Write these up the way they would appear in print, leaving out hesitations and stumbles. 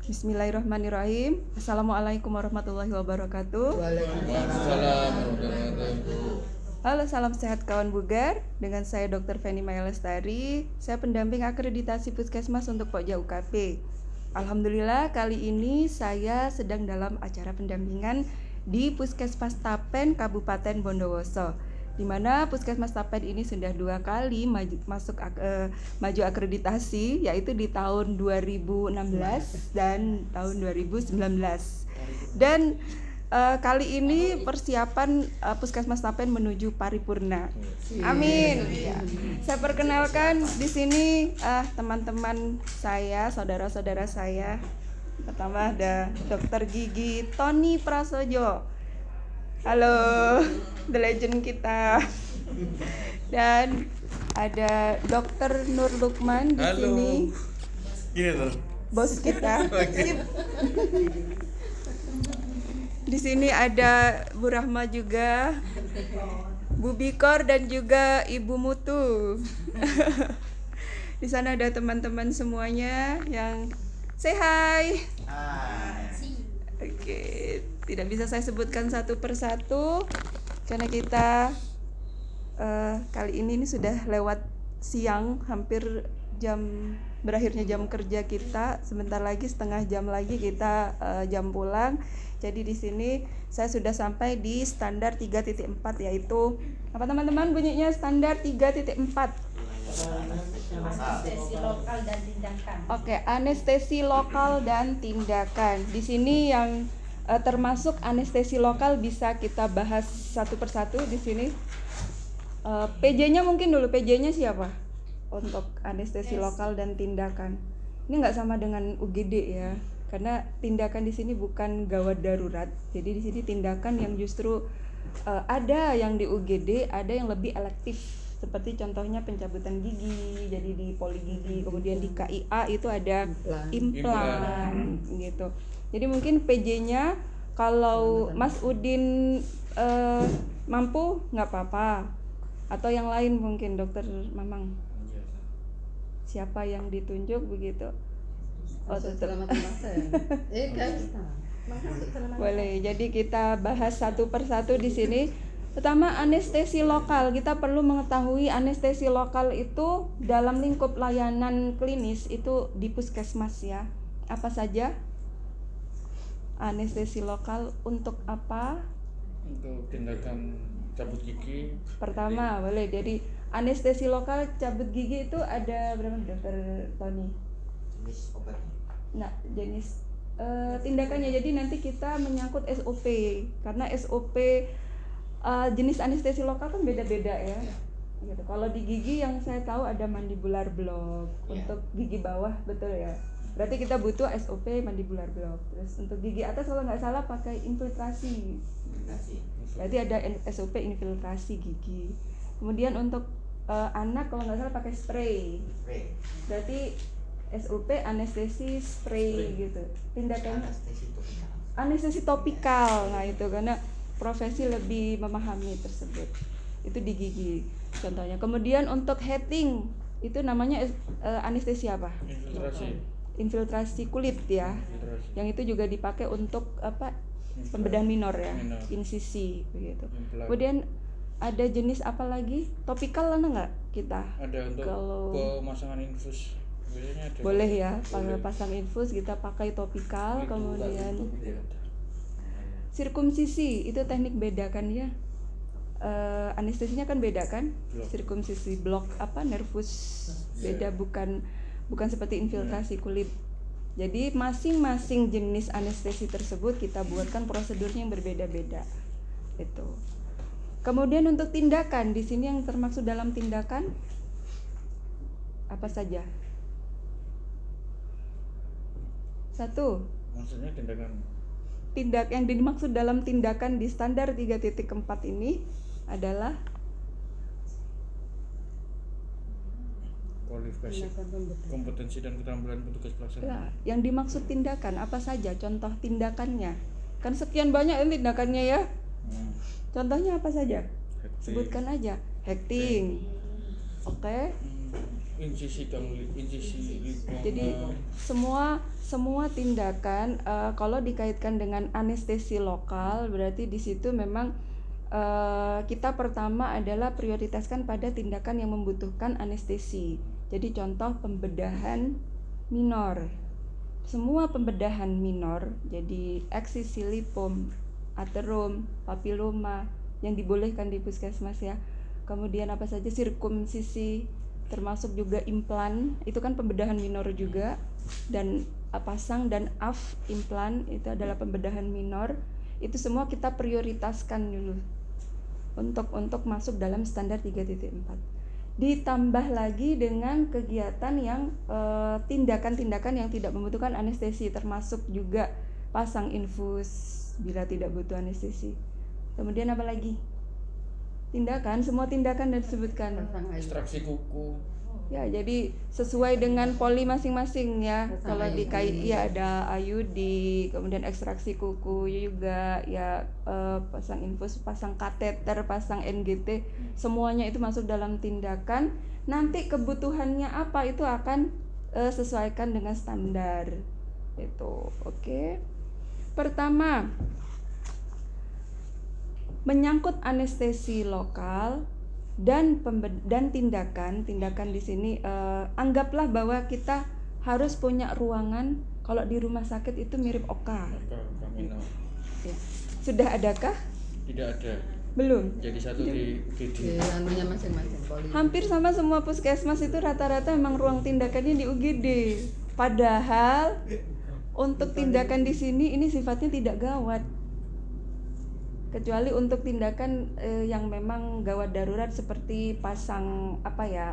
Bismillahirrahmanirrahim. Assalamualaikum warahmatullahi wabarakatuh. Waalaikumsalam warahmatullahi wabarakatuh. Halo, salam sehat kawan bugar. Dengan saya Dr. Feni Maya Lestari. Saya pendamping akreditasi Puskesmas untuk Pokja UKP. Alhamdulillah kali ini saya sedang dalam acara pendampingan di Puskesmas Tapen Kabupaten Bondowoso, di mana Puskesmas Tapen ini sudah 2 kali maju akreditasi, yaitu di tahun 2016 dan tahun 2019. Dan kali ini persiapan Puskesmas Tapen menuju paripurna. Amin. Ya. Saya perkenalkan di sini teman-teman saya, saudara-saudara saya. Pertama ada Dr. Gigi Tony Prasojo. Halo, the legend kita. Dan ada Dr. Nur Lukman di sini. Gini tuh. Bos kita. Sip. Di sini ada Bu Rahma juga, Bu Bikor dan juga Ibu Mutu. Di sana ada teman-teman semuanya yang say hi. Oke, tidak bisa saya sebutkan satu persatu karena kita kali ini sudah lewat siang, hampir berakhirnya jam kerja kita. Sebentar lagi, setengah jam lagi kita jam pulang. Jadi di sini saya sudah sampai di standar 3.4, yaitu apa teman-teman bunyinya standar 3.4? Anestesi lokal dan tindakan. Oke, anestesi lokal dan tindakan. Di sini yang termasuk anestesi lokal bisa kita bahas satu persatu di sini. PJ-nya mungkin dulu, PJ-nya siapa? Untuk anestesi lokal dan tindakan. Ini nggak sama dengan UGD ya, karena tindakan di sini bukan gawat darurat. Jadi di sini tindakan yang justru ada yang di UGD, ada yang lebih elektif. Seperti contohnya pencabutan gigi, jadi di poli gigi, kemudian di KIA itu ada implan gitu. Jadi mungkin PJ-nya kalau Mas Udin mampu nggak apa-apa, atau yang lain mungkin Dokter Mamang. Siapa yang ditunjuk begitu? Oh, boleh. Jadi kita bahas satu persatu di sini. Pertama, anestesi lokal. Kita perlu mengetahui anestesi lokal itu dalam lingkup layanan klinis itu di puskesmas ya. Apa saja? Anestesi lokal untuk apa? Untuk tindakan cabut gigi. Pertama, boleh. Jadi anestesi lokal cabut gigi itu ada berapa, Dokter Tony? Jenis obatnya. Nah, jenis tindakannya. Jadi nanti kita menyangkut SOP, karena SOP jenis anestesi lokal kan beda-beda ya. Gitu. Kalau di gigi yang saya tahu ada mandibular block untuk gigi bawah, betul ya. Berarti kita butuh SOP mandibular block. Terus untuk gigi atas kalau nggak salah pakai infiltrasi. Berarti ada SOP infiltrasi gigi. Kemudian untuk anak kalau nggak salah pakai spray. Berarti SOP anestesi spray gitu. Tindakannya anestesi topikal. Nah itu karena profesi lebih memahami tersebut. Itu di gigi contohnya. Kemudian untuk heating itu namanya anestesi apa? Infiltrasi kulit ya. Yang itu juga dipakai untuk apa? Pembedahan minor ya. Insisi begitu. Kemudian ada jenis apa lagi? Topikal ada nggak kita? Ada untuk kalau pemasangan infus. Ada. Boleh ya, pasang infus kita pakai topikal. Kemudian sirkumsisi itu teknik beda kan ya, anestesinya kan beda kan, sirkumsisi blok apa nervus beda, bukan seperti infiltrasi kulit. Jadi masing-masing jenis anestesi tersebut kita buatkan prosedurnya yang berbeda-beda itu. Kemudian untuk tindakan di sini yang termaksud dalam tindakan apa saja? Satu. Maksudnya Tindak yang dimaksud dalam tindakan di standar 3.4 ini adalah kualifikasi, kompetensi dan keterampilan petugas pelaksana. Ya, yang dimaksud tindakan apa saja? Contoh tindakannya. Kan sekian banyak tindakannya ya. Contohnya apa saja? Hekting. Sebutkan aja. Hekting. Oke. insisi lipoma. Jadi semua tindakan kalau dikaitkan dengan anestesi lokal berarti di situ memang kita pertama adalah prioritaskan pada tindakan yang membutuhkan anestesi. Jadi contoh pembedahan minor. Semua pembedahan minor, jadi eksisi lipom, aterom, papiloma yang dibolehkan di puskesmas ya. Kemudian apa saja sirkumsisi, termasuk juga implan, itu kan pembedahan minor juga, dan pasang dan AF implan itu adalah pembedahan minor. Itu semua kita prioritaskan dulu untuk masuk dalam standar 3.4. Ditambah lagi dengan kegiatan yang tindakan-tindakan yang tidak membutuhkan anestesi, termasuk juga pasang infus bila tidak butuh anestesi. Kemudian apa lagi? Semua tindakan dan disebutkan. Ekstraksi kuku. Ya, jadi sesuai dengan poli masing-masing ya. Kalau di KI ya ada IUD, kemudian ekstraksi kuku juga ya, pasang infus, pasang kateter, pasang NGT, semuanya itu masuk dalam tindakan. Nanti kebutuhannya apa itu akan sesuaikan dengan standar. Itu, oke. Pertama, menyangkut anestesi lokal dan tindakan di sini, anggaplah bahwa kita harus punya ruangan. Kalau di rumah sakit itu mirip OKA. Ya. Sudah adakah? Tidak ada. Belum. Jadi satu di UGD. Anunya masing-masing. Hampir sama semua puskesmas itu rata-rata memang ruang tindakannya di UGD. Padahal untuk tindakan di sini ini sifatnya tidak gawat. Kecuali untuk tindakan yang memang gawat darurat seperti pasang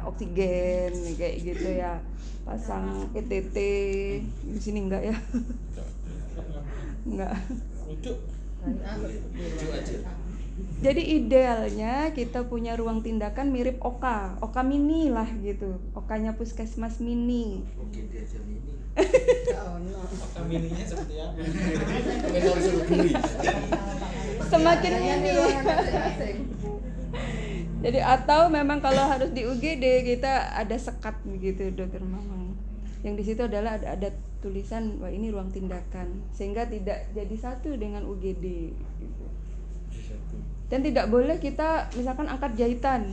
oksigen kayak gitu ya, pasang ETT. Di sini enggak ya? Enggak. Lucu. Jadi idealnya kita punya ruang tindakan mirip OKA mini lah gitu, OKA-nya puskesmas mini. Oke, dia aja mini. Mininya seperti apa? Semakin mini. Jadi atau memang kalau harus di UGD kita ada sekat begitu Dokter Mamang. Yang di situ adalah ada tulisan wah ini ruang tindakan, sehingga tidak jadi satu dengan UGD gitu. Dan tidak boleh kita misalkan angkat jahitan.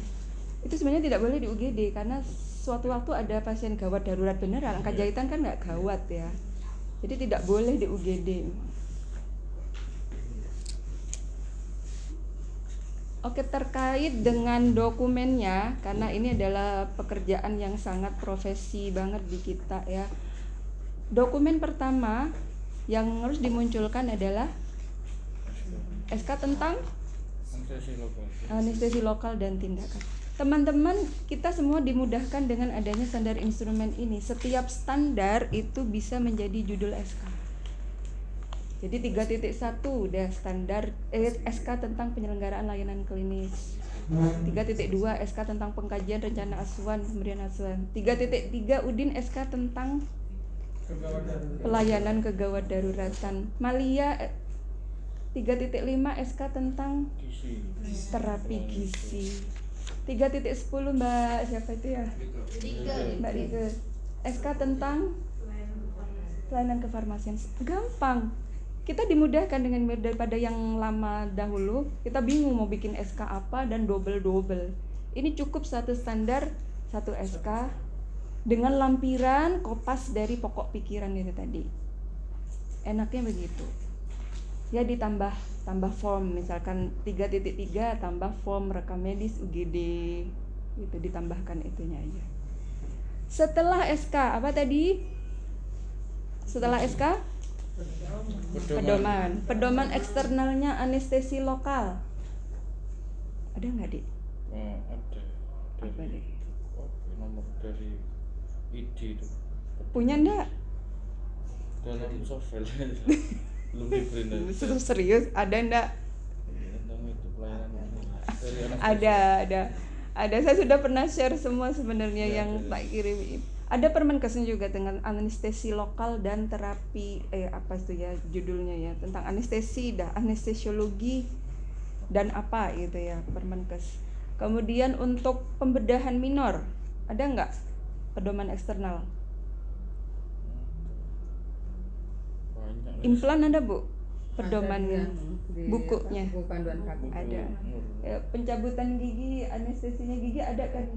Itu sebenarnya tidak boleh di UGD karena suatu waktu ada pasien gawat darurat beneran, angkat jahitan kan nggak gawat ya. Jadi tidak boleh di UGD. Oke, terkait dengan dokumennya, karena ini adalah pekerjaan yang sangat profesi banget di kita ya. Dokumen pertama yang harus dimunculkan adalah SK tentang anestesi lokal dan tindakan. Teman-teman, kita semua dimudahkan dengan adanya standar instrumen ini. Setiap standar itu bisa menjadi judul SK. Jadi 3.1 udah standar SK tentang penyelenggaraan layanan klinis. 3.2 SK tentang pengkajian rencana asuhan pemberian asuhan. 3.3 Udin SK tentang pelayanan kegawat daruratan. Malia 3.5 SK tentang terapi gizi. 3.10 Mbak siapa itu ya? Mbak Rike. SK tentang pelayanan kefarmasian. Gampang. Kita dimudahkan dengan daripada yang lama dahulu. Kita bingung mau bikin SK apa dan double. Ini cukup satu standar, satu SK dengan lampiran kopas dari pokok pikiran itu tadi. Enaknya begitu. Ya ditambah form, misalkan 3.3 tambah form rekam medis UGD, itu ditambahkan itunya aja. Setelah SK apa tadi? Setelah SK pedoman eksternalnya anestesi lokal. Ada nggak Dik? Ada. Apa nih? Nomor dari ID itu. Punya enggak? Dalam software. Belum diprint. Serius ada enggak? Tentang itu pelayanan dari Ada. Saya sudah pernah share semua sebenarnya Ya, yang ada. tak kirim. Ada Permenkesnya juga dengan anestesi lokal dan terapi apa itu ya judulnya ya, tentang anestesi anestesiologi dan apa gitu ya Permenkes. Kemudian untuk pembedahan minor ada enggak? pedoman eksternal. Banyak. Implan ada Bu? Pedoman Ada di bukunya? buku panduan kaki. Buku Ada. Nur. Ya, pencabutan gigi, anestesinya gigi ada kan?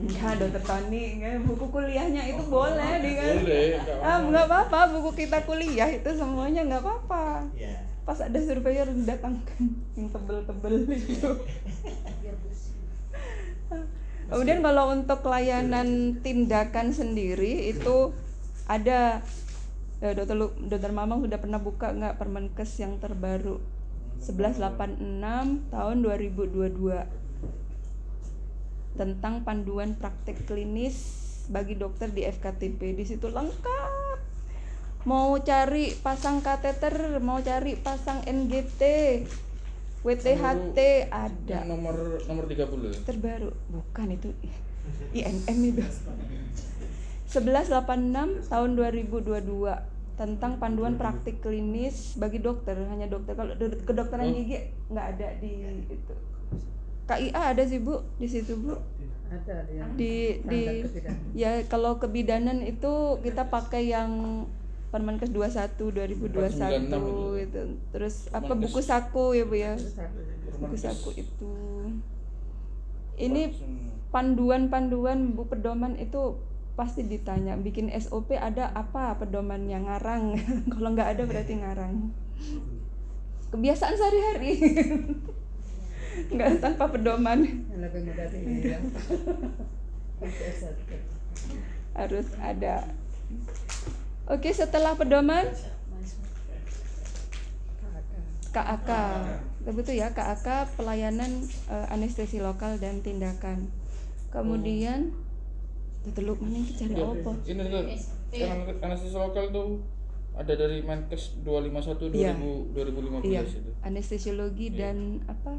Enggak, Dokter Tony, enggak. Buku kuliahnya itu boleh Boleh, nggak apa-apa, buku kita kuliah itu semuanya nggak apa-apa. Pas ada surveyor datangkan yang tebel-tebel itu. Kemudian kalau untuk layanan tindakan sendiri itu ada Dokter Mamang sudah pernah buka nggak Permenkes yang terbaru 1186 tahun 2022 tentang panduan praktek klinis bagi dokter di FKTP. Di situ lengkap. Mau cari pasang kateter, mau cari pasang NGT, WTHT ada. Yang nomor 30. Terbaru, bukan itu INM itu. 1186 tahun 2022 tentang panduan praktik klinis bagi dokter, hanya dokter. Kalau kedokteran gigi nggak ada di itu. KIA ada sih Bu di situ Bu. Ada yang Di standar kebidanan. ya kalau kebidanan itu kita pakai yang Permenkes 21 2021 itu. Terus apa Permenkes. buku saku ya Bu ya. Terus satu. Buku saku itu. Ini panduan-panduan Bu pedoman itu pasti ditanya, bikin SOP ada apa pedomannya, ngarang. Kalau nggak ada berarti ngarang. Kebiasaan sehari-hari. Nggak tanpa pedoman. Yang lebih mudah ini ya. Harus ada. Oke, setelah pedoman KAK. Betul ya, KAK pelayanan anestesi lokal dan tindakan. Kemudian teluk mana yang cari apa? Ini tuh anestesi lokal tuh ada dari Menkes 251 Iya. 2015 Iya, itu. anestesiologi Iya. dan apa?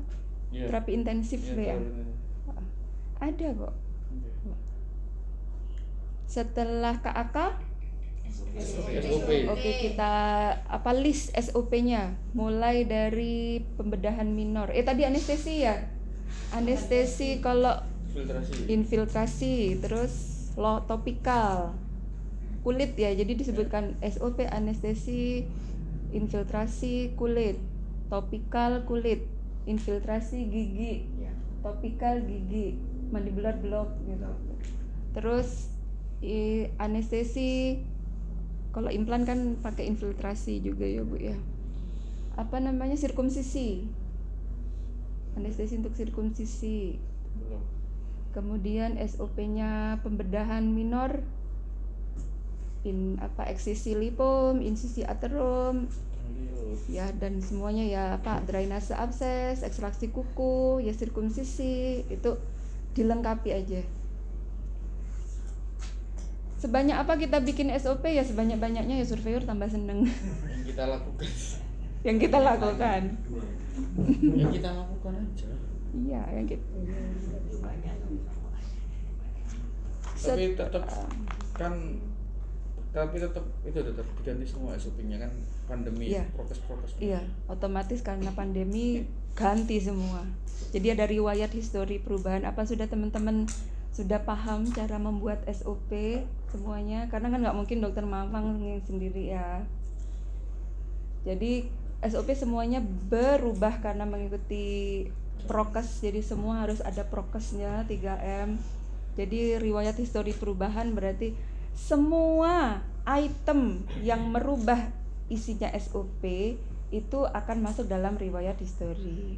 Iya. Terapi intensif Iya, ya. tahu. Ada kok. Iya. Setelah KAK, SOP. oke kita apa list SOP-nya mulai dari pembedahan minor. Tadi anestesi ya. Anestesi kalau Filtrasi. infiltrasi, terus topikal, kulit ya. Jadi disebutkan SOP anestesi, infiltrasi kulit, topikal kulit, infiltrasi gigi, topikal gigi, mandibular block gitu. Terus anestesi kalau implan kan pakai infiltrasi juga ya Bu ya. Apa namanya, sirkumsisi. Anestesi untuk sirkumsisi. Belum. Kemudian SOP-nya pembedahan minor, eksisi lipom, insisi aterom, ya dan semuanya ya Pak, drainase abses, ekstraksi kuku, ya sirkumsisi, itu dilengkapi aja. Sebanyak apa kita bikin SOP ya sebanyak-banyaknya ya, surveyor tambah seneng. Yang kita lakukan. Yang kita lakukan. Yang kita lakukan aja. Iya, yang kita. Tapi tetap kan itu tetap diganti semua SOP-nya kan, pandemi, Iya. prokes-prokes. Iya, otomatis karena pandemi ganti semua. Jadi ada riwayat histori perubahan. Apa sudah teman-teman sudah paham cara membuat SOP semuanya? Karena kan nggak mungkin dokter Mamang sendiri ya. Jadi SOP semuanya berubah karena mengikuti prokes. Jadi semua harus ada prokesnya 3M. Jadi riwayat histori perubahan berarti semua item yang merubah isinya SOP itu akan masuk dalam riwayat histori.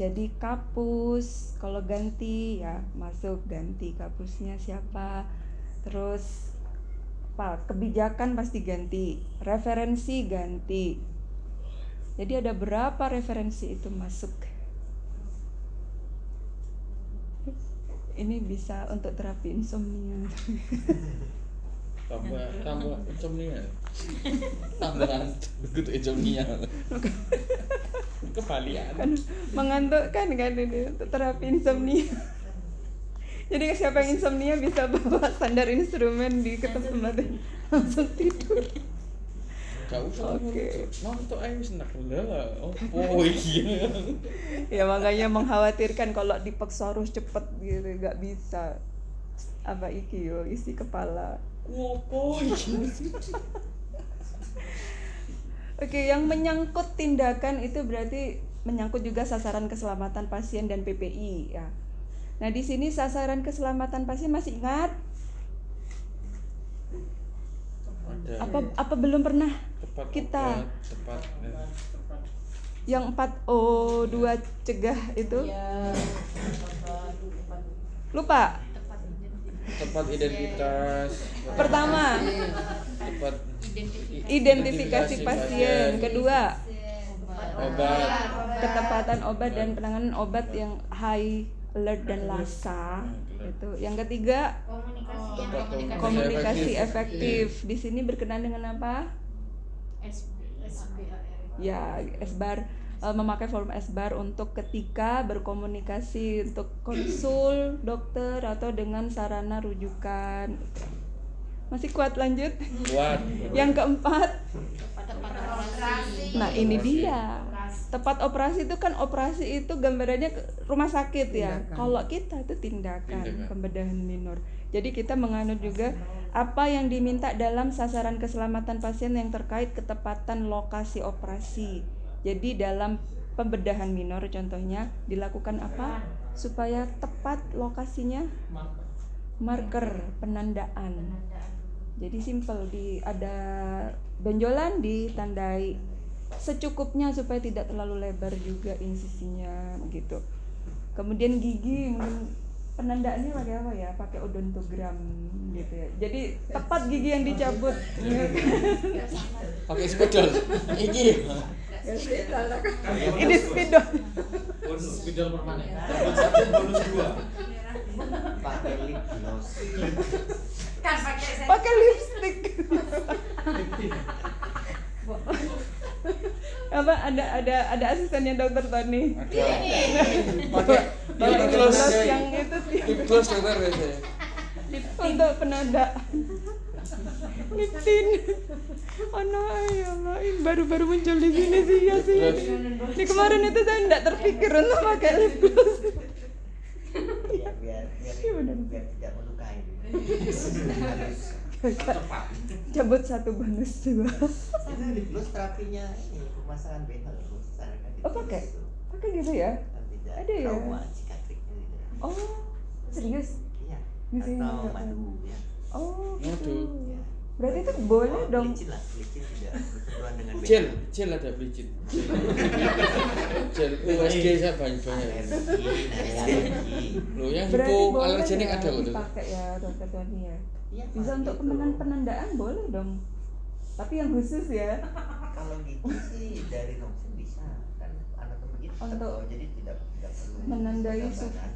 Jadi kapus kalau ganti ya masuk, ganti kapusnya siapa. Terus apa, kebijakan pasti ganti, referensi ganti. Jadi ada berapa referensi itu masuk. Ini bisa untuk terapi insomnia. tambah insomnia. Tambahan begitu insomnia. Kebalian. Kan mengantukkan kan ini untuk terapi insomnia. Jadi siapa yang insomnia bisa bawa standar instrumen di tempat langsung tidur. Gak usah Oke. nonton aja senak lah. Opo iki. Ya makanya mengkhawatirkan kalau dipaksa harus cepet gitu, nggak bisa. Apa iki yo isi kepala. Opo iki. Oke, yang menyangkut tindakan itu berarti menyangkut juga sasaran keselamatan pasien dan PPI ya. Nah, di sini sasaran keselamatan pasien masih ingat? Ada Apa belum pernah tepat kita obat, tepat yang 4O2 cegah itu? Lupa. tepat identitas. Pertama, Tepat identifikasi pasien. Kedua, obat. ketepatan obat dan penanganan obat yang high alert dan lasa. Itu. Yang ketiga, komunikasi efektif. Di sini berkenaan dengan apa? Ya, SBAR, memakai form SBAR untuk ketika berkomunikasi untuk konsul dokter atau dengan sarana rujukan. Masih kuat, lanjut. Kuat. Yang keempat, nah ini dia. Tepat operasi itu kan, operasi itu gambarannya rumah sakit ya. Tindakan. Kalau kita itu tindakan Tindakan. pembedahan minor. Jadi kita menganut juga apa yang diminta dalam sasaran keselamatan pasien yang terkait ketepatan lokasi operasi. Jadi dalam pembedahan minor contohnya dilakukan apa? Supaya tepat lokasinya, marker penandaan. Jadi simple, ada benjolan ditandai secukupnya supaya tidak terlalu lebar juga insisinya gitu. Kemudian gigi mungkin penandaannya pakai apa ya? Pakai odontogram gitu ya. Jadi tepat gigi yang dicabut. Pakai spidol. Iki. Ini spidol. Bonus spidol permanen. Bonus 1 bonus 2. Pakai lip gloss. Pakai lipstick. Apa ada asistennya dokter Tony. Ada. Pakai Bawa lip lip gloss gloss yang itu Lip gloss dokter biasanya. untuk penanda. Lip tint. Oh no, ya Allah, ini baru muncul di sini sih ya sih. Di kemarin itu saya tidak terpikir untuk pakai lip gloss. biar Iya, benar. biar tidak melukai. Cabut satu bonus dua. Itu lip gloss terapinya ini pemasangan behel loh. Sarankan Oh pakai gitu ya? Dan tidak Ada ya? trauma cicatriknya gitu. Oh serius? Iya. Di sini Atau juga. madu ya. Oh Madu. gitu. Ya. Berarti itu boleh Oh, dong. licin lah, licin tidak bersentuhan dengan Gel ada pelicin. Gel USG saya banyak. Alergi. Loh yang Berarti boleh hipoalergenik ya ada kok tuh. dipakai ya dokter Tony ya. Iya, Bisa Pak, untuk gitu. penandaan boleh dong. Tapi yang khusus ya. Kalau gitu sih dari ronsen bisa kan anatomi gitu Untuk jadi tidak perlu menandai gambaran.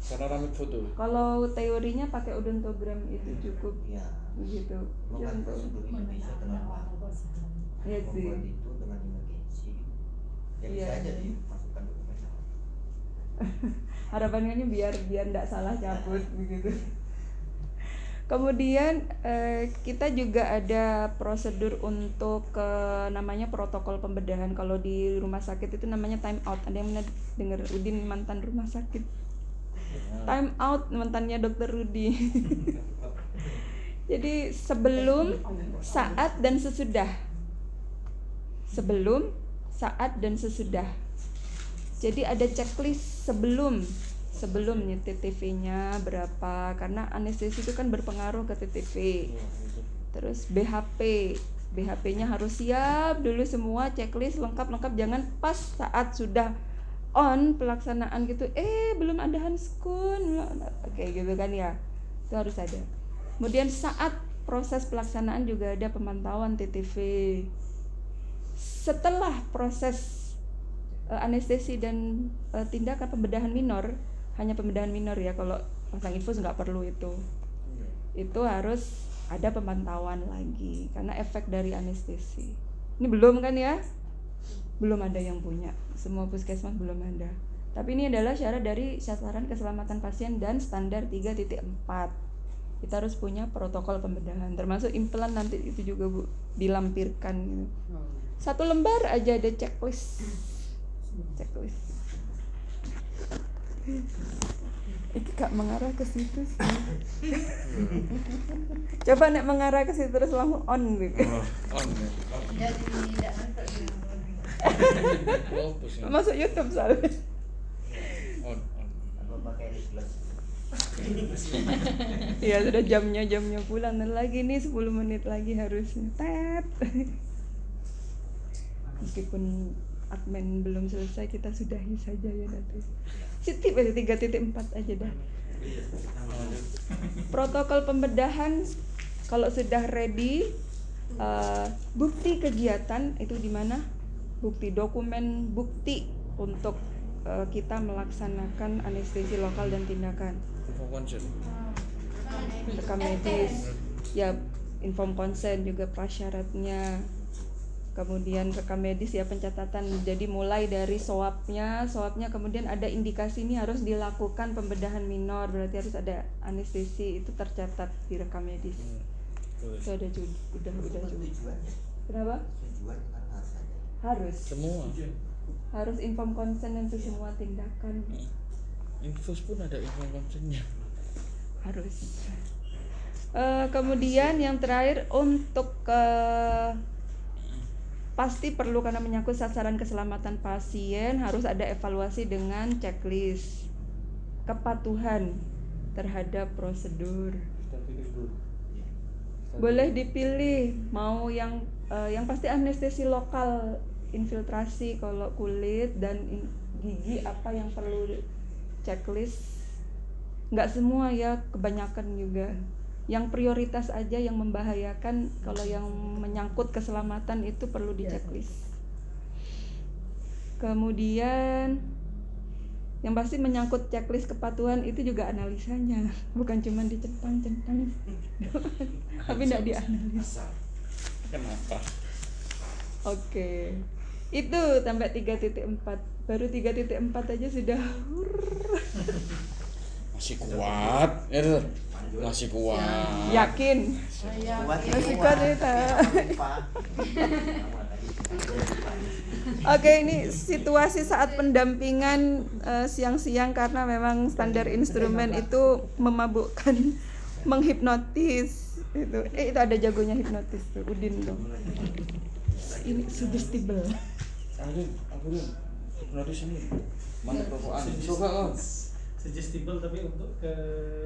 Karena rambut foto. Kalau teorinya pakai odontogram itu cukup Iya. begitu. Ya, Bukan untuk prosedur ini bisa terlambat. Iya sih. Membuat itu dengan emergensi. Ya Iya. bisa aja dimasukkan dokumen. Harapannya biar enggak salah cabut begitu. Kemudian kita juga ada prosedur untuk namanya protokol pembedahan. Kalau di rumah sakit itu namanya time out. Ada yang pernah dengar? Udin mantan rumah sakit. Time out mantannya dokter Rudi. Jadi sebelum, saat dan sesudah. Sebelum, saat dan sesudah. Jadi ada checklist sebelumnya TTV-nya berapa, karena anestesi itu kan berpengaruh ke TTV. Terus BHP-nya harus siap dulu semua, checklist lengkap, jangan pas saat sudah on pelaksanaan gitu belum ada handskun kayak gitu kan ya. Itu harus ada. Kemudian saat proses pelaksanaan juga ada pemantauan TTV. Setelah proses anestesi dan tindakan pembedahan minor, hanya pembedahan minor ya, kalau pasang infus nggak perlu itu harus ada pemantauan lagi karena efek dari anestesi. Ini belum kan ya? Belum ada yang punya, semua puskesmas belum ada. Tapi ini adalah syarat dari sasaran keselamatan pasien dan standar 3.4. kita harus punya protokol pembedahan, termasuk implan nanti itu juga Bu dilampirkan gitu. Oh. 1 lembar aja ada checklist. Iki Kak mengarah ke situ sih. Coba nek mengarah ke situ terus langsung on gitu. On ya. Jadi tidak nonton dengan Oh, pusing. Masuk YouTube soalnya. On. Apa pakai lip gloss? Iya sudah jamnya pulang dan lagi nih 10 menit lagi harusnya. Tet. Meskipun admin belum selesai kita sudahi saja ya nanti. Sitip aja 3.4 aja dah. Protokol pembedahan kalau sudah ready, bukti kegiatan itu di mana? Bukti dokumen bukti untuk kita melaksanakan anestesi lokal dan tindakan. Info konsen. Rekam medis, ya inform konsen juga prasyaratnya. Kemudian rekam medis ya pencatatan. Jadi mulai dari swabnya kemudian ada indikasi ini harus dilakukan pembedahan minor, berarti harus ada anestesi, itu tercatat di rekam medis. Itu ada udah juga. Tujuan ya. Kenapa? Tujuan kan harus ada. Harus Semua. inform konsen untuk semua tindakan. Infus pun ada info konsennya. Harus. Kemudian yang terakhir untuk pasti perlu karena menyangkut sasaran keselamatan pasien harus ada evaluasi dengan checklist kepatuhan terhadap prosedur. Boleh dipilih mau yang pasti anestesi lokal, infiltrasi kalau kulit dan gigi apa yang perlu checklist. Nggak semua ya, kebanyakan juga. Yang prioritas aja yang membahayakan, kalau yang menyangkut keselamatan itu perlu di checklist. Kemudian yang pasti menyangkut checklist kepatuhan itu juga analisanya, bukan cuma dicentang-centang tapi tidak dianalisa. Kenapa? Oke. Itu sampai 3.4. Baru 3.4 aja sudah Masih kuat. Ya, Dor. Masih kuat. yakin. Masih kuat kita. Oke, ini situasi saat pendampingan siang-siang karena memang standar instrumen itu memabukkan, menghipnotis. Itu ada jagonya hipnotis tuh, Udin tuh. Ini suggestible. Aku hipnotis ini. Mana perokok? Coba kan. Suggestible tapi untuk ke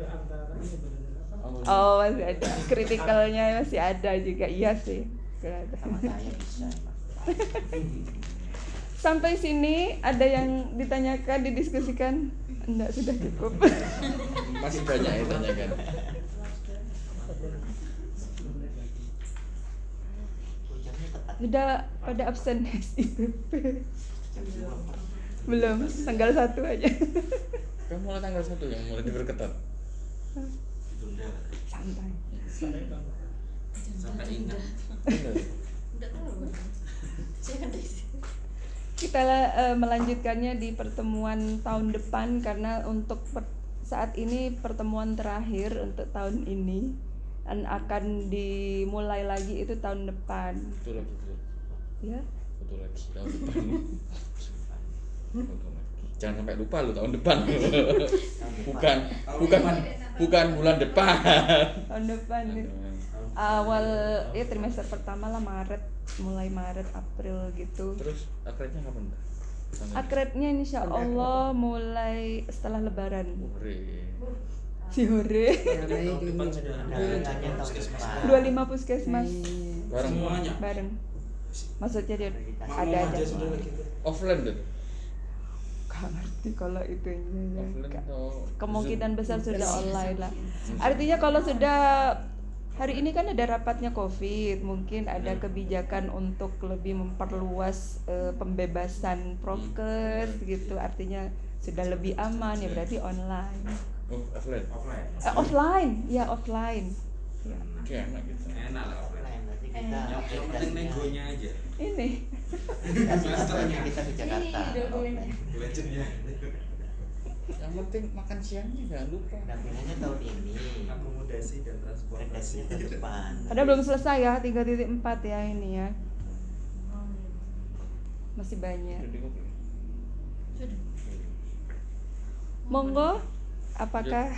antara ini benar-benar apa? Oh, masih ada. Kritikalnya masih ada juga. Iya sih. Sama saya bisa. Sampai sini ada yang ditanyakan, didiskusikan? Enggak, sudah cukup. Masih banyak yang tanyakan. Hujannya tepat. Udah pada absen SIPP. Belum, tanggal 1 aja. Kan mulai tanggal 1 yang mulai diperketat. Santai. Sampai ingat. Enggak tahu. Saya kan dari situ. Kita melanjutkannya di pertemuan tahun depan karena untuk saat ini pertemuan terakhir untuk tahun ini dan akan dimulai lagi itu tahun depan. Betul lagi. Ya. Betul lagi tahun depan. Jangan sampai lupa lu tahun depan. bukan bulan depan. Tahun depan awal ya trimester pertama lah, mulai Maret April gitu. Terus akrednya kapan? Akrednya insya Allah mulai setelah Lebaran. Hore. Si hore. Ramai gini. 25 puskesmas Bareng Semuanya. bareng. Maksudnya dia ada aja. offline deh. Gak ngerti kalau itunya ya. Offline atau Kemungkinan Zoom? besar sudah online lah. Artinya kalau sudah hari ini kan ada rapatnya COVID, mungkin ada kebijakan untuk lebih memperluas pembebasan prokes gitu. Artinya sudah lebih aman ya, berarti online. Oh, offline. Offline, ya offline. Ya. Oke, enak gitu. Enak lah. Berarti kita Yang penting negonya aja. Ini kita ke Jakarta. Ini dokumennya. Legendnya. Yang penting makan siangnya jangan lupa. Nah, pindahannya tahun ini. Akomodasi dan transportasi. Redaksinya ke depan. Padahal belum selesai ya 3.4 ya ini ya. Masih banyak. Jadi kok Sudah. Monggo, apakah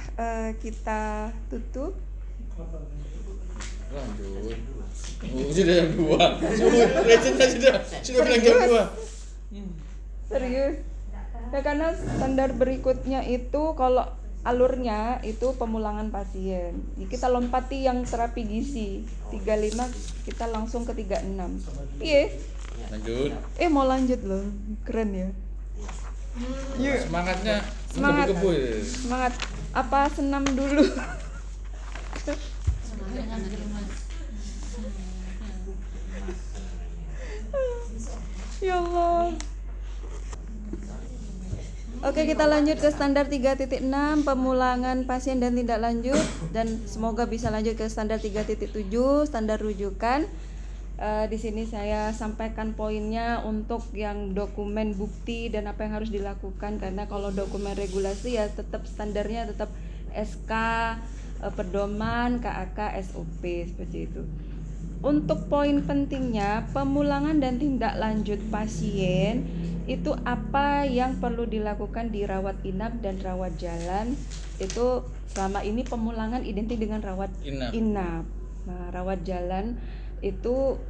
kita tutup? lanjut. Oh, sudah jam 2. Sudah bilang jam 2. Serius? Ya karena standar berikutnya itu kalau alurnya itu pemulangan pasien. Kita lompati yang terapi gizi 35, kita langsung ke 36. Iya. Lanjut. Mau lanjut loh, keren ya. Semangatnya Semangat. kebo ya. Semangat. Apa senam dulu? Semangat ada mas. Ya Allah. Oke, kita lanjut ke standar 3.6 pemulangan pasien dan tindak lanjut, dan semoga bisa lanjut ke standar 3.7 standar rujukan. Di sini saya sampaikan poinnya untuk yang dokumen bukti dan apa yang harus dilakukan, karena kalau dokumen regulasi ya tetap standarnya tetap SK, pedoman, KAK, SOP seperti itu. Untuk poin pentingnya pemulangan dan tindak lanjut pasien itu apa yang perlu dilakukan di rawat inap dan rawat jalan. Itu selama ini pemulangan identik dengan rawat inap. Nah, rawat jalan itu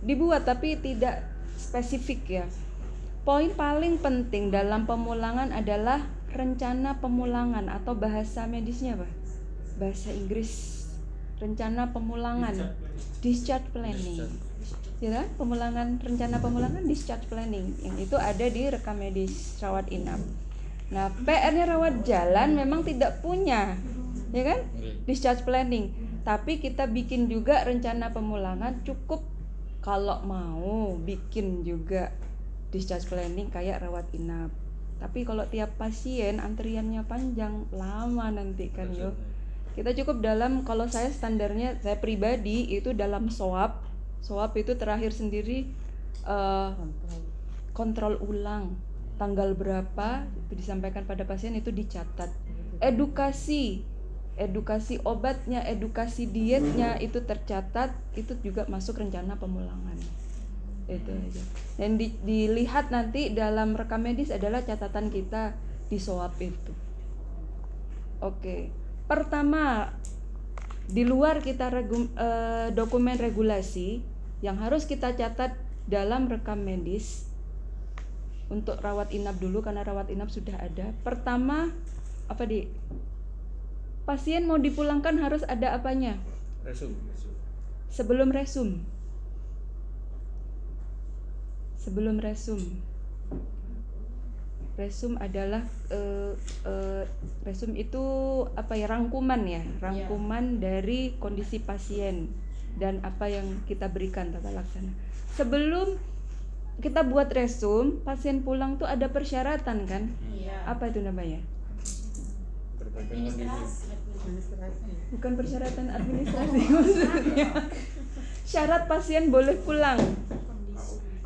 dibuat tapi tidak spesifik ya. Poin paling penting dalam pemulangan adalah rencana pemulangan atau bahasa medisnya apa? Bahasa Inggris. Rencana pemulangan, discharge planning. Ya, rencana pemulangan discharge planning. Yang itu ada di rekam medis rawat inap. Nah, PR-nya rawat jalan memang tidak punya, ya kan? Discharge planning. Tapi kita bikin juga rencana pemulangan, cukup kalau mau bikin juga discharge planning kayak rawat inap. Tapi kalau tiap pasien antriannya panjang, lama nanti kan yo. Kita cukup dalam, kalau saya standarnya, saya pribadi itu dalam SOAP itu terakhir sendiri kontrol ulang tanggal berapa itu disampaikan pada pasien, itu dicatat. Edukasi obatnya, edukasi dietnya itu tercatat, itu juga masuk rencana pemulangan. Itu aja. Dan dilihat nanti dalam rekam medis adalah catatan kita di SOAP itu. Oke. Pertama, di luar kita dokumen regulasi yang harus kita catat dalam rekam medis untuk rawat inap dulu, karena rawat inap sudah ada. Pertama, pasien mau dipulangkan harus ada apanya? Sebelum resum. Resum adalah resum itu rangkuman dari kondisi pasien dan apa yang kita berikan tata laksana. Sebelum kita buat resum, pasien pulang tuh ada persyaratan kan? Apa itu namanya? Bukan persyaratan administrasi maksudnya. Syarat pasien boleh pulang.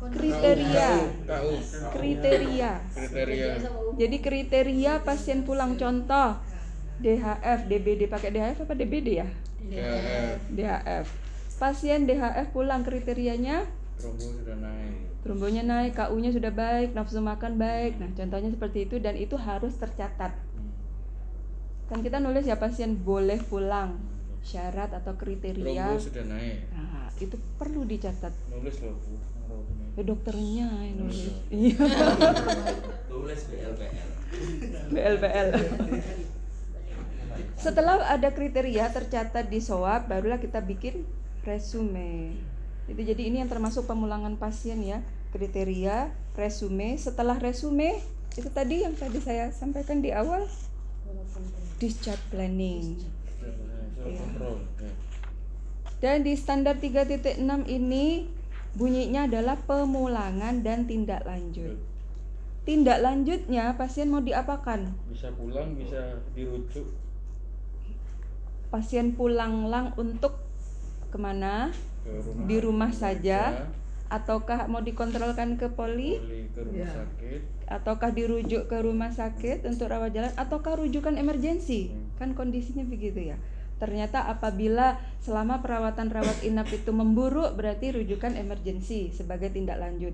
Kriteria. Jadi kriteria pasien pulang, contoh DHF, DBD, pakai DHF apa DBD ya? DHF. Pasien DHF pulang, kriterianya trombonya naik, KU-nya sudah baik, nafsu makan baik. Nah, contohnya seperti itu, dan itu harus tercatat. Kan kita nulis ya, pasien boleh pulang, syarat atau kriteria. Trombo sudah naik. Nah, itu perlu dicatat. Nulis loh Bu. Dokternya yang nulis. Iya. Tulis BLPL. Setelah ada kriteria tercatat di SOAP, barulah kita bikin resume. Jadi ini yang termasuk pemulangan pasien ya, kriteria, resume. Setelah resume, itu tadi yang tadi saya sampaikan di awal, discharge planning. Ya. Dan di standar 3.6 ini bunyinya adalah pemulangan dan tindak lanjut. Tindak lanjutnya pasien mau diapakan? Bisa pulang, bisa dirujuk. Pasien pulang untuk kemana? Di rumah saja ataukah mau dikontrolkan ke poli, Poli ke rumah sakit. ataukah dirujuk ke rumah sakit untuk rawat jalan, ataukah rujukan emergensi. Kan kondisinya begitu ya. Ternyata apabila selama perawatan rawat inap itu memburuk, berarti rujukan emergensi sebagai tindak lanjut.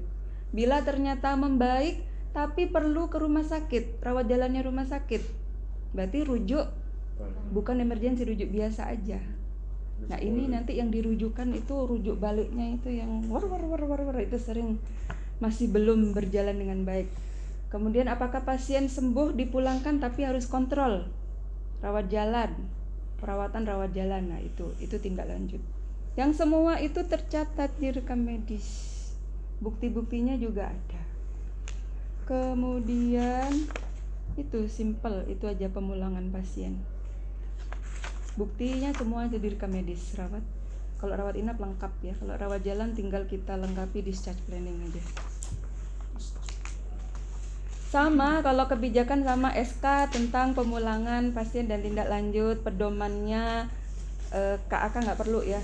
Bila ternyata membaik tapi perlu ke rumah sakit, rawat jalannya rumah sakit, berarti rujuk bukan emergensi, rujuk biasa aja. Nah ini nanti yang dirujukan itu rujuk baliknya itu yang war itu sering masih belum berjalan dengan baik. Kemudian apakah pasien sembuh dipulangkan tapi harus kontrol rawat jalan, perawatan rawat jalan. Nah itu tindak lanjut. Yang semua itu tercatat di rekam medis. Bukti-buktinya juga ada. Kemudian itu simple, itu aja pemulangan pasien. Buktinya semua ada di rekam medis rawat. Kalau rawat inap lengkap ya. Kalau rawat jalan tinggal kita lengkapi discharge planning aja. Sama kalau kebijakan sama SK tentang pemulangan pasien dan tindak lanjut, pedomannya KAK nggak perlu ya.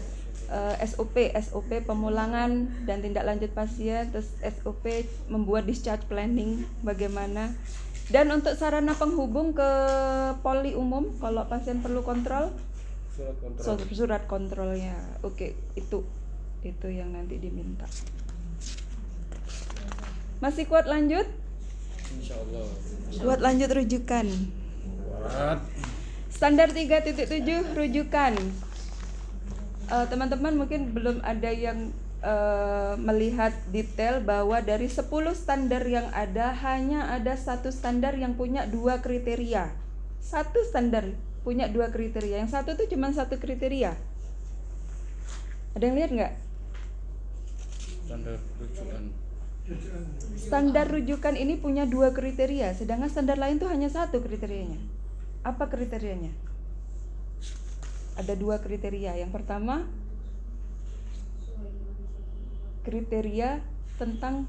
SOP pemulangan dan tindak lanjut pasien, terus SOP membuat discharge planning bagaimana. Dan untuk sarana penghubung ke poli umum kalau pasien perlu kontrol, surat kontrolnya. Oke, itu yang nanti diminta. Masih kuat lanjut? Insyaallah. Kuat lanjut rujukan. Kuat. Standar 3.7 rujukan. Teman-teman mungkin belum ada yang melihat detail bahwa dari 10 standar yang ada, hanya ada satu standar yang punya 2 kriteria. Satu standar punya 2 kriteria. Yang satu tuh cuma 1 kriteria. Ada yang lihat nggak? Standar rujukan. Standar rujukan ini punya 2 kriteria, sedangkan standar lain tuh hanya 1 kriterianya. Apa kriterianya? Ada 2 kriteria. Yang pertama, kriteria tentang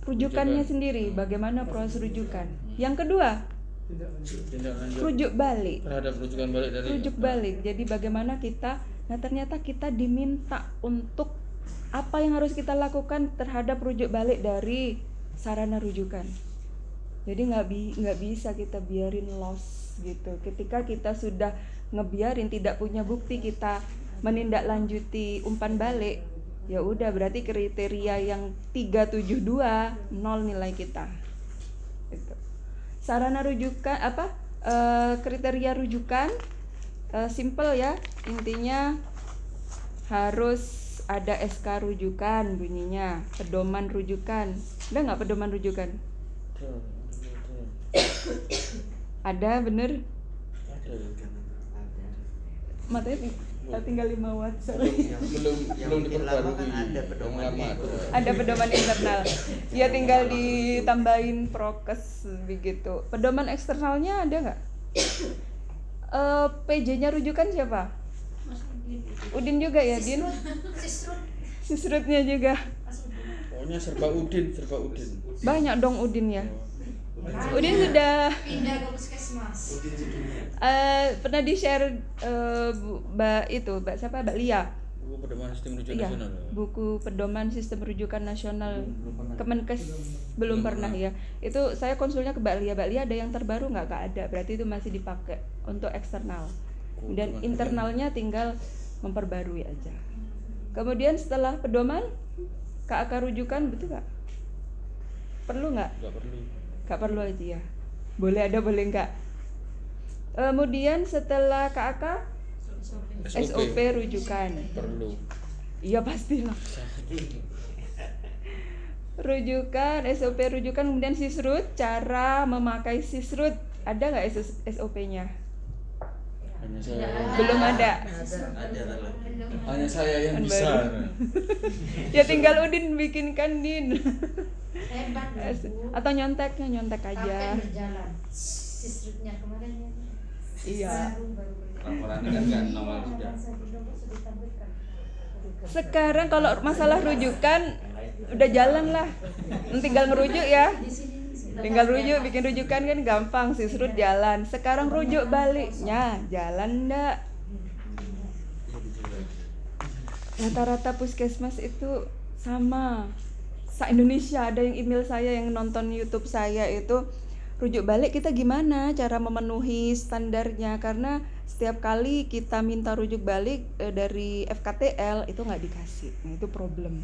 rujukannya sendiri, bagaimana proses rujukan. Yang kedua, Tindak lanjut rujuk balik. terhadap rujukan balik dari Rujuk balik. Jadi bagaimana kita, nah ternyata kita diminta untuk apa yang harus kita lakukan terhadap rujuk balik dari sarana rujukan. Jadi nggak bisa kita biarin loss gitu. Ketika kita sudah ngebiarin, tidak punya bukti, kita menindaklanjuti umpan balik, ya udah berarti kriteria yang 372 nol nilai kita. Gitu. Sarana rujukan kriteria rujukan simple ya, intinya harus ada SK rujukan bunyinya, pedoman rujukan. Ada nggak pedoman rujukan? Ada, bener? Matanya tinggal 5 watt. belum Makin lama diperbarui. kan ada Yang pedoman lama itu. Ada pedoman internal. Ya tinggal ditambahin prokes begitu. Pedoman eksternalnya ada nggak? PJ-nya rujukan siapa? Mas Udin. Udin juga ya, Din? Sisrut. Sisrutnya juga. Mas Udin. Pokoknya serba Udin. Banyak dong Udin ya. Udin sudah Pindah ke puskesmas. pernah di-share Mbak Lia. Buku pedoman sistem rujukan Iya, nasional. buku pedoman sistem rujukan nasional Kemenkes belum pernah ya. Itu saya konsulnya ke Mbak Lia ada yang terbaru nggak? Nggak ada, berarti itu masih dipakai untuk eksternal. Dan internalnya tinggal memperbarui aja. Kemudian setelah pedoman, KAK rujukan betul nggak? Perlu nggak? Enggak perlu. Nggak perlu aja ya. Boleh ada, boleh nggak. Kemudian setelah KAK, SOP rujukan. Perlu. Iya pastilah. Rujukan, SOP rujukan, kemudian sisrut, cara memakai sisrut. Ada nggak SOP-nya? Hanya saya. Belum ada. Ada lah. Hanya saya yang Kan bisa. baru. Ya tinggal Udin bikinkan, Din. Hebat Bu. Atau nyontek aja. Kapan berjalan? Sisrutnya kemarin ya. Iya. Baru berjalan. Laporannya kan nggak nol sudah. Sekarang kalau masalah rujukan udah jalan lah. Tinggal ngerujuk ya. Di sini Tinggal rujuk, bikin rujukan kan gampang, sisrut jalan. Sekarang rujuk baliknya jalan enggak? Rata-rata puskesmas itu Sama. Indonesia ada yang email saya, yang nonton YouTube saya itu, rujuk balik kita gimana cara memenuhi standarnya, karena setiap kali kita minta rujuk balik dari FKTL itu nggak dikasih. Nah itu problem.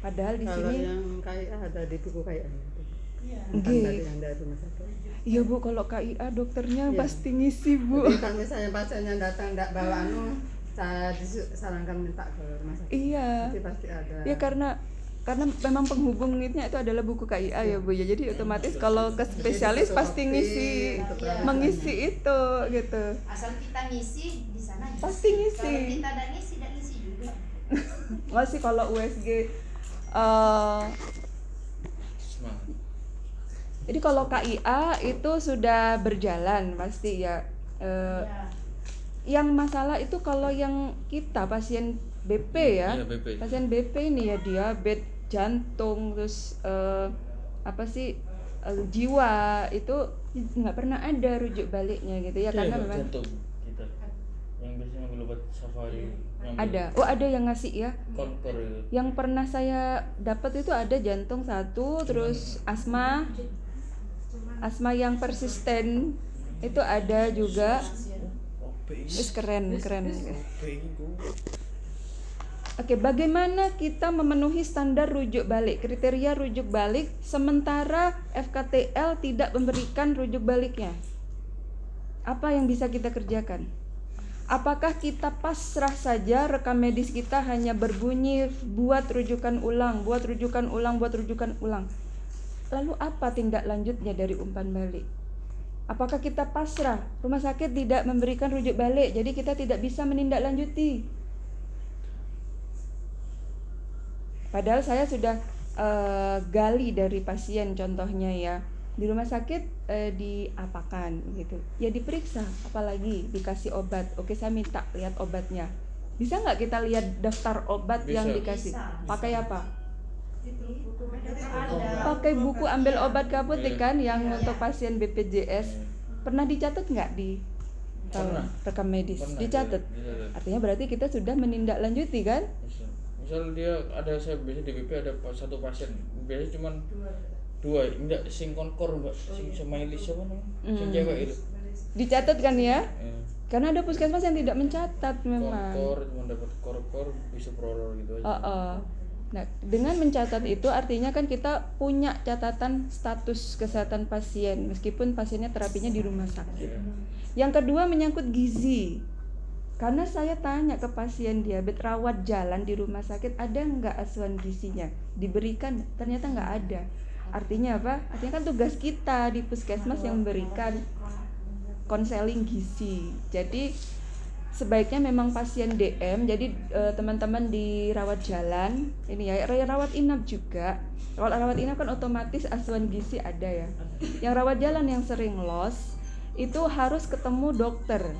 Padahal di Kalau sini yang KIA ada di buku KIA itu. Bukan Nggih. dari yang dari rumah sakit. Iya Bu, kalau KIA dokternya Iya. pasti ngisi Bu. Jadi kalau misalnya pasiennya datang tidak bawa saya disarankan minta ke rumah sakit. Iya. Nanti pasti ada. Ya karena memang penghubungnya itu adalah buku KIA ya Bu ya. Jadi otomatis kalau ke spesialis pasti ngisi, mengisi itu gitu. Asal kita ngisi di sana ngisi. Pasti ngisi. Kalau kita ada ngisi, tidak ngisi juga. Masih kalau USG Semangat. jadi kalau KIA itu sudah berjalan pasti ya. Ya. Yang masalah itu kalau yang kita pasien BP ya, Iya, BP. pasien BP ini ya diabetes, jantung, terus jiwa itu nggak pernah ada rujuk baliknya gitu ya, karena Iya, memang jantung kita yang biasanya ngambil obat safari ada. Oh ada yang ngasih ya. Konkor itu. Yang pernah saya dapat itu ada jantung satu, terus asma yang persisten itu ada juga. Wis keren. Oke, bagaimana kita memenuhi standar rujuk balik, kriteria rujuk balik sementara FKTL tidak memberikan rujuk baliknya? Apa yang bisa kita kerjakan? Apakah kita pasrah saja rekam medis kita hanya berbunyi buat rujukan ulang. Lalu apa tindak lanjutnya dari umpan balik? Apakah kita pasrah? Rumah sakit tidak memberikan rujuk balik, jadi kita tidak bisa menindaklanjuti. Padahal saya sudah gali dari pasien, contohnya ya di rumah sakit diapakan gitu, ya diperiksa, apalagi dikasih obat. Oke, saya minta lihat obatnya. Bisa nggak kita lihat daftar obat Bisa. yang dikasih? Bisa. Pakai apa? Ada. Pakai buku ambil obat apotek kan, yang Iya. untuk pasien BPJS. Pernah dicatat nggak di Pernah. rekam medis? Pernah, Dicatat. dicatat. Artinya berarti kita sudah menindaklanjuti kan? Misal dia ada, saya biasanya di BP ada satu pasien, biasanya cuma dua, enggak sing konkor mbak, sing Semaili siapa namanya, sing cewek itu. Dicatat kan ya? Ya. Karena ada puskesmas yang tidak mencatat memang. Konkor cuma dapat kor bisa prolor gitu aja. Nah, dengan mencatat itu artinya kan kita punya catatan status kesehatan pasien meskipun pasiennya terapinya di rumah sakit. Iya. Yang kedua menyangkut gizi. Karena saya tanya ke pasien diabetes rawat jalan di rumah sakit, ada nggak asuhan gizinya? Diberikan? Ternyata nggak ada. Artinya apa? Artinya kan tugas kita di puskesmas yang memberikan konseling gizi. Jadi sebaiknya memang pasien DM, jadi teman-teman di rawat jalan ini ya, rawat inap juga. Rawat inap kan otomatis asuhan gizi ada ya. Yang rawat jalan yang sering los itu harus ketemu dokter.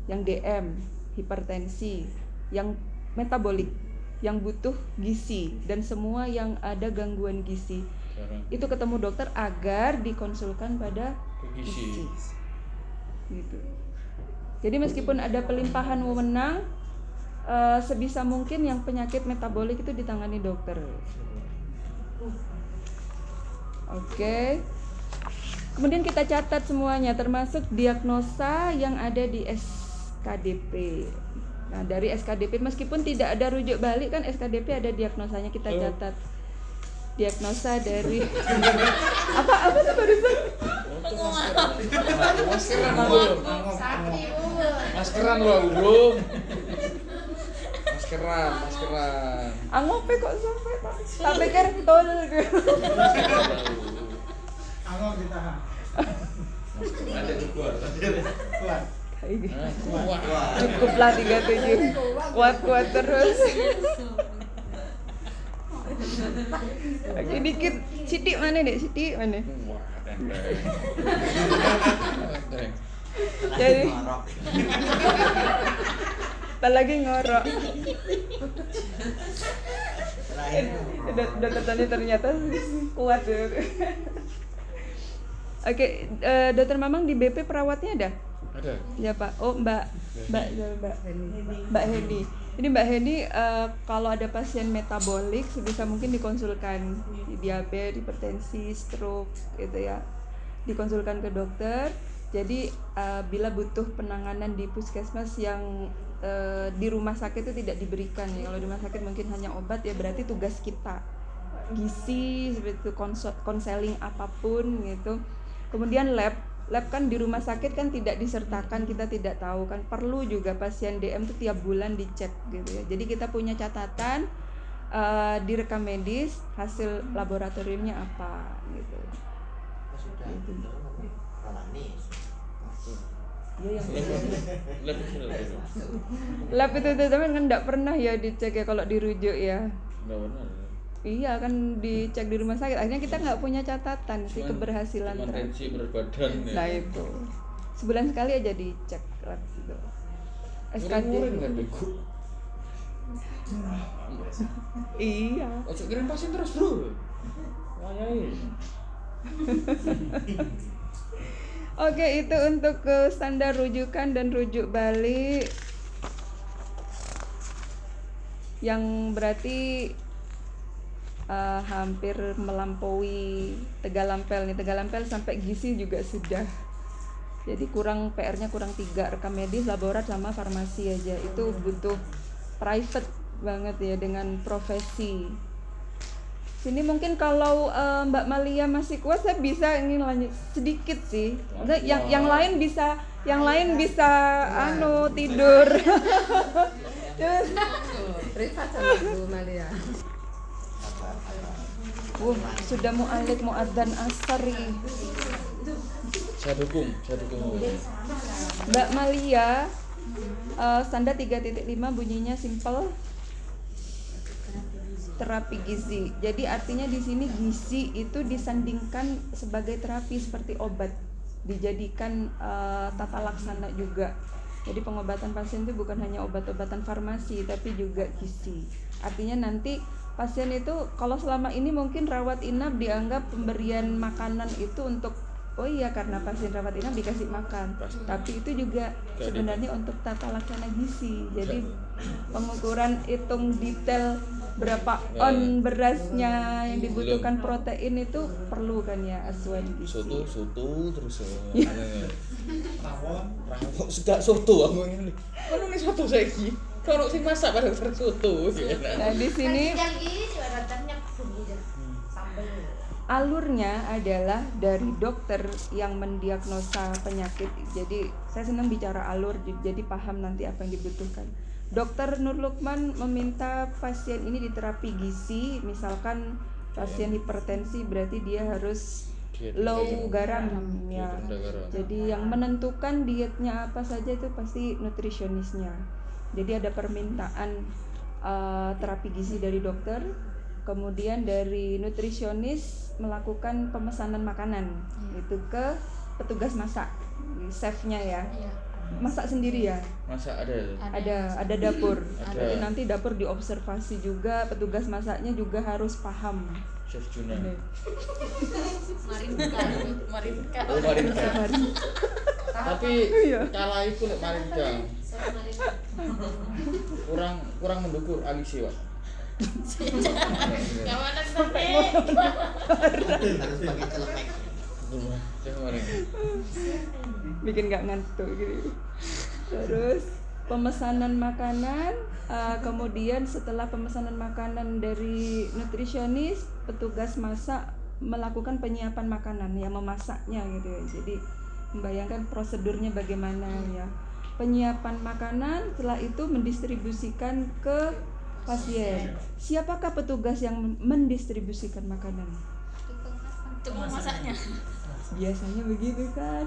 Yang DM hipertensi, yang metabolik, yang butuh gizi, dan semua yang ada gangguan gizi Sekarang itu ketemu dokter agar dikonsulkan pada ke gizi. gitu. Jadi meskipun ada pelimpahan wewenang, sebisa mungkin yang penyakit metabolik itu ditangani dokter. Oke. Kemudian kita catat semuanya, termasuk diagnosa yang ada di SKDP. Nah, dari SKDP meskipun tidak ada rujuk balik kan, SKDP ada diagnosanya, kita catat. Diagnosa dari apa tuh barusan? Maskeran belum. Sakti Bu. Maskeran lo aku belum. Maskeran. Ngope kok sampai tak pikir tol. Angok ditahan. Ada juga. Kuat. Wah. Cukuplah 37. Kuat terus. Oke, dikit. Sidik mana Dek? Sidik mana? Wah, deng. Jadi Ngorok. tak lagi ngorok. Terakhir Dokter Tani ternyata kuat ya. Oke, Dokter Mamang di BP perawatnya ada? Ada. Ya Pak. Oh Mbak Heni. Ini Mbak Heni kalau ada pasien metabolik sebisa mungkin dikonsulkan diabetes, hipertensi, stroke gitu ya. Dikonsulkan ke dokter. Jadi bila butuh penanganan di puskesmas yang di rumah sakit itu tidak diberikan ya. Kalau di rumah sakit mungkin hanya obat ya berarti tugas kita gizi seperti itu konseling apapun gitu. Kemudian lab kan di rumah sakit kan tidak disertakan, kita tidak tahu kan, perlu juga pasien DM itu tiap bulan dicek gitu ya. Jadi kita punya catatan di rekam medis hasil laboratoriumnya apa gitu. Sudah Rolanis. Iya yang Lab lab itu tapi kan enggak pernah ya dicek ya kalau dirujuk ya. enggak benar. Iya kan dicek di rumah sakit, akhirnya kita nggak punya catatan sih keberhasilan Cuman terapi. tensi berat badan ya. Nah itu sebulan sekali aja dicek lab gitu. SKD. Murah-murah enggak bego. Iya. Ojo kirim pasien terus, Bro. Wayai. Oke itu untuk ke standar rujukan dan rujuk balik yang berarti hampir melampaui Tegalampel nih. Tegalampel sampai gizi juga sudah. Jadi PR-nya kurang 3, rekam medis, laborat sama farmasi aja. Itu butuh private banget ya dengan profesi. Sini mungkin kalau Mbak Malia masih kuat saya bisa ingin lanjut sedikit sih. Yang lain bisa tidur. Privat sama Bu Malia. Sudah muadzan asari. Saya dukung. Mbak Malia standar 3.5 bunyinya simple terapi gizi. Jadi artinya di sini gizi itu disandingkan sebagai terapi seperti obat, dijadikan tata laksana juga. Jadi pengobatan pasien itu bukan hanya obat-obatan farmasi tapi juga gizi. Artinya nanti pasien itu kalau selama ini mungkin rawat inap dianggap pemberian makanan itu untuk karena pasien rawat inap dikasih makan. Tapi itu juga sebenarnya untuk tata laksana gizi. Jadi pengukuran hitung detail berapa on berasnya yang dibutuhkan protein itu perlu kan ya asuhan gizi. Soto terus. Rawon. Sudah soto aku ngene. Ono nih soto saiki. Kalau sing masak pada soto. Nah, di sini alurnya adalah dari dokter yang mendiagnosa penyakit. Jadi saya senang bicara alur jadi paham nanti apa yang dibutuhkan. Dokter Nur Lukman meminta pasien ini diterapi gizi, misalkan pasien hipertensi berarti dia harus low garam ya. Jadi yang menentukan dietnya apa saja itu pasti nutrisionisnya. Jadi ada permintaan terapi gizi dari dokter, kemudian dari nutrisionis melakukan pemesanan makanan itu ke petugas masak, chefnya ya. Masak sendiri ya? Masak Ada dapur. Ada. Jadi nanti dapur diobservasi juga, petugas masaknya juga harus paham. Chef Juna. Marinka. Oh, Marinka. Tapi kala iku nek Marinka. Kurang mendukung Alisi, Pak. Kawanan sampai Harus pakai celemek. Chef Marinka. Bikin nggak ngantuk gitu. Terus pemesanan makanan, kemudian setelah pemesanan makanan dari nutrisionis, petugas masak melakukan penyiapan makanan ya, memasaknya gitu ya. Jadi membayangkan prosedurnya bagaimana ya. Penyiapan makanan, setelah itu mendistribusikan ke pasien. Siapakah petugas yang mendistribusikan makanan? tukang masaknya. Biasanya begitu kan.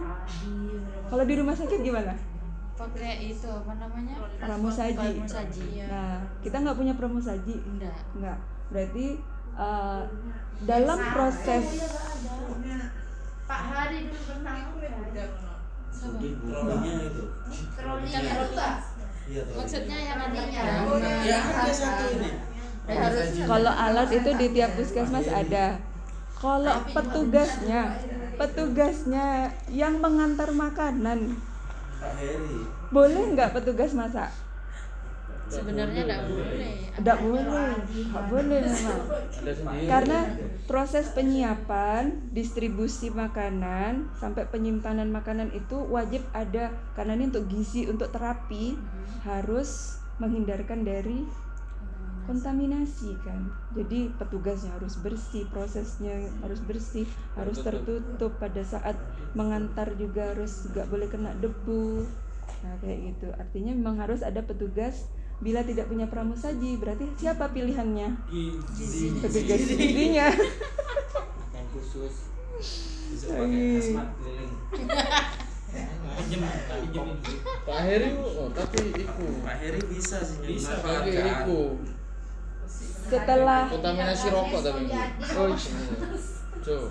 Kalau di rumah sakit gimana? Pakai itu apa namanya? Pramusaji. Pramusaji ya. Nah, kita nggak punya pramusaji. Enggak. Berarti dalam proses Pak Hari dulu pernah Trolinya itu. Trolinya Iya, troli. maksudnya yang antarnya. Ya, ada satu ini. kalau alat itu di tiap puskesmas ada. Kalau petugasnya yang mengantar makanan Pak Heri. Boleh nggak petugas masak? Sebenarnya enggak boleh. Nggak boleh memang. Ada sendiri. Karena proses penyiapan, distribusi makanan sampai penyimpanan makanan itu wajib ada, karena ini untuk gizi, untuk terapi harus menghindarkan dari kontaminasi kan. Jadi petugasnya harus bersih, prosesnya harus bersih, harus tertutup, pada saat mengantar juga harus nggak boleh kena debu. Nah kayak gitu. Artinya memang harus ada petugas. Bila tidak punya pramusaji, berarti siapa pilihannya? Petugas gizinya. Yang khusus. Bisa Iya. pakai hazmat keliling. Pinjem ini. Pak Heri, tapi iku. Pak Heri bisa sih. Bisa. Tapi iku. Setelah Kontaminasi rokok tapi. Oh, Cuk.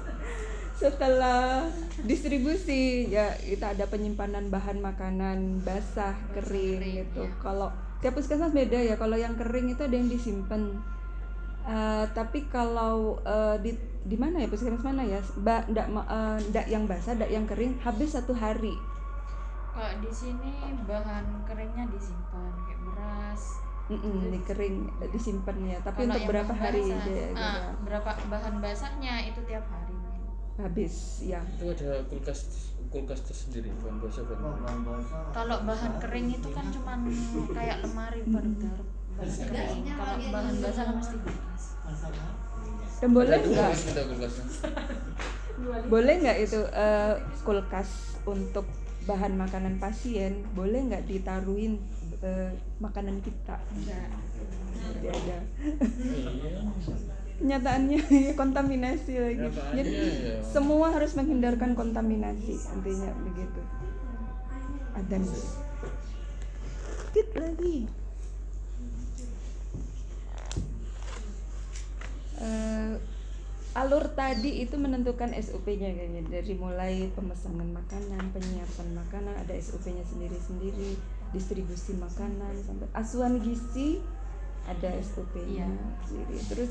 setelah distribusi ya kita ada penyimpanan bahan makanan basah, kering gitu. Kalau tiap puskesmas beda ya. Kalau yang kering itu ada yang disimpan. Tapi kalau di mana ya, puskesmas mana ya? Ndak yang basah, ndak yang kering, habis 1 hari. Kalau di sini bahan keringnya disimpan kayak beras. Dikering disimpan ya. Tapi Kalau untuk yang berapa bahan hari basah, aja? berapa bahan basahnya itu tiap hari. Habis ya. Itu ada kulkas tersendiri, bahan basah bahan. Kalau bahan kering itu kan cuman kayak lemari bergaruk bahan kering. Kalau bahan basah kan mesti kulkas. Dan boleh Ada dua nggak? mas kita kulkasnya. Boleh nggak itu kulkas untuk bahan makanan pasien? Boleh nggak ditaruhin makanan kita? Tidak ada. Iya. Kenyataannya kontaminasi lagi. Kenyataannya Jadi ya. semua harus menghindarkan kontaminasi, intinya begitu. Adan. Dikit lagi. Alur tadi itu menentukan SOP-nya kayaknya, dari mulai pemesanan makanan, penyiapan makanan, ada SOP-nya sendiri-sendiri, distribusi makanan sampai asuhan gizi ada SOP-nya sendiri. Terus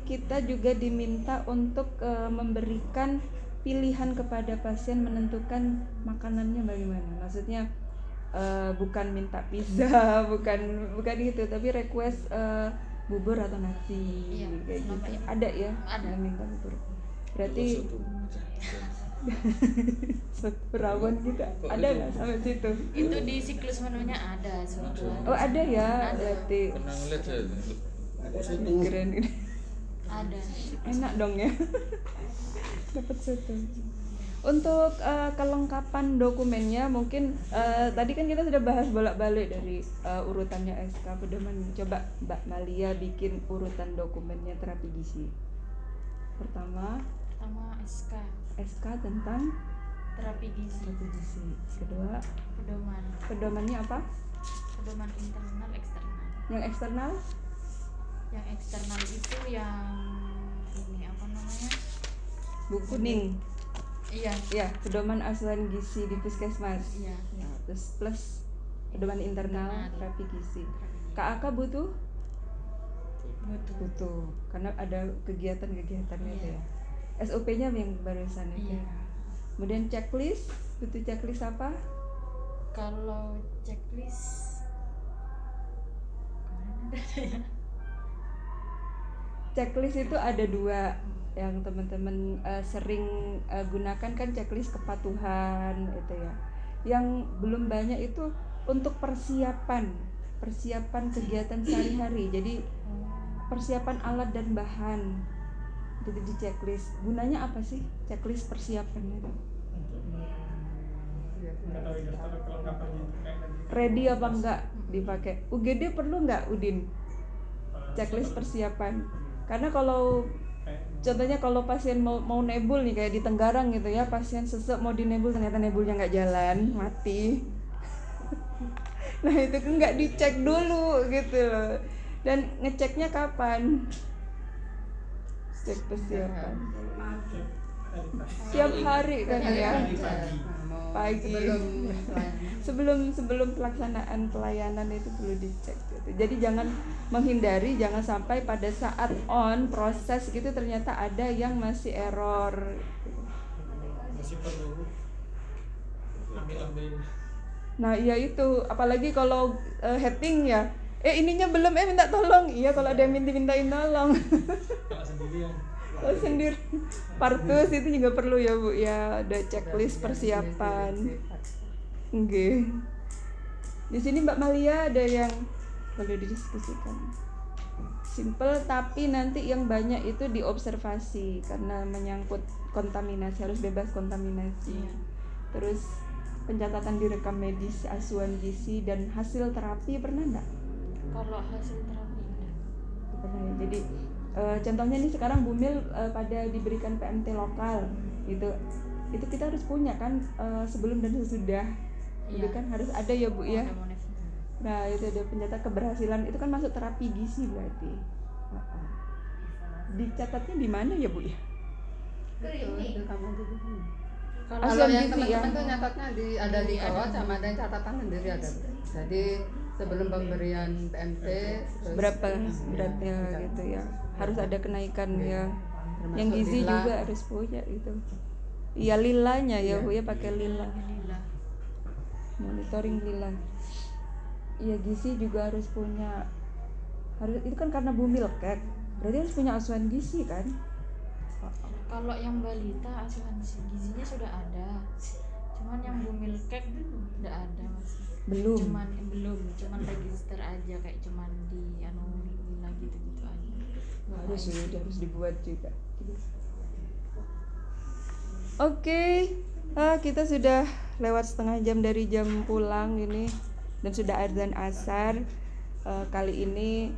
kita juga diminta untuk memberikan pilihan kepada pasien menentukan makanannya bagaimana. Maksudnya bukan minta pizza, bukan gitu, tapi request bubur atau nasi kayak gitu. Ada ya? Ada. Yang minta bubur. Berarti rawon juga ada nggak sampai situ? Itu di siklus menunya ada sebetulnya. Oh ada ya, Ada. berarti Pernah ngeliat saya. keren ini. Ada. Enak dong ya. Dapat soto. Untuk kelengkapan dokumennya mungkin tadi kan kita sudah bahas bolak-balik dari urutannya SK pedoman. Coba Mbak Malia bikin urutan dokumennya terapi gizi. Pertama SK tentang Terapi gizi. terapi gizi. Kedua pedomannya apa? Pedoman internal eksternal. Yang eksternal? Yang eksternal itu yang ini apa namanya? Buku kuning. Iya. Ya, pedoman asuhan gizi di puskesmas. Iya. Ya, terus plus pedoman internal terapi gizi. KAK butuh karena ada kegiatan-kegiatannya itu ya. SOP-nya yang barusan itu. Iya. Kemudian checklist, butuh checklist apa? Kalau checklist kemarin ada ya. Checklist itu ada 2 yang teman-teman sering gunakan kan, checklist kepatuhan itu ya. Yang belum banyak itu untuk persiapan kegiatan sehari-hari. Jadi persiapan alat dan bahan itu di checklist. Gunanya apa sih checklist persiapan itu? Ready apa enggak dipakai? UGD perlu enggak Udin? Checklist persiapan. Karena kalau contohnya kalau pasien mau nebul nih kayak di Tenggarang gitu ya, pasien sesek mau dinebul ternyata nebulnya nggak jalan, mati. Nah itu kan nggak dicek dulu gitu loh. Dan ngeceknya kapan? Cek persiapan. Tiap hari kan ya. Pagi. Sebelum pelaksanaan pelayanan itu perlu dicek gitu. Jadi jangan menghindari, jangan sampai pada saat on proses gitu ternyata ada yang masih error. Masih perlu ambil Nah iya itu, apalagi kalau heading ya, ininya belum, minta tolong. Iya kalau ada yang minta-mintain tolong. Kalau sendirian. Kalau sendiri, partus itu juga perlu ya Bu ya, ada checklist persiapan. Oke. Di sini Mbak Malia ada yang boleh didiskusikan. Simple tapi nanti yang banyak itu diobservasi karena menyangkut kontaminasi, harus bebas kontaminasi. Terus pencatatan direkam medis, asuhan gizi dan hasil terapi pernah enggak? Kalau hasil terapi enggak. Pernah ya. Jadi contohnya nih sekarang Bumil pada diberikan PMT lokal gitu. Itu kita harus punya kan sebelum dan sesudah. Itu kan harus ada ya Bu ya. Nah itu ada pencatat keberhasilan, itu kan masuk terapi gizi berarti. Dicatatnya di mana ya Bu ya? Itu kamu aja di sini. Kalau Asuhan yang gizi teman-teman ya? tuh nyatatnya ada di bawah sama ada yang catatan sendiri ada. Jadi sebelum pemberian PMT terus Berapa beratnya gitu ya? Harus ada kenaikan ya. termasuk Yang gizi lila. juga harus punya gitu. Iya lilanya ya Bu ya, pakai lila. Alhamdulillah. Monitoring lila. Iya gizi juga harus punya. Harus itu kan karena Bumil kek. Berarti harus punya asuhan gizi kan? Kalau yang balita asuhan gizinya sudah ada. Cuman yang bumil kek enggak ada masih. Belum. Cuman register aja kayak cuman di lila gitu-gitu aja. Nggak Harus kayak ya, harus dibuat juga. Oke, kita sudah lewat setengah jam dari jam pulang ini dan sudah adzan asar. Kali ini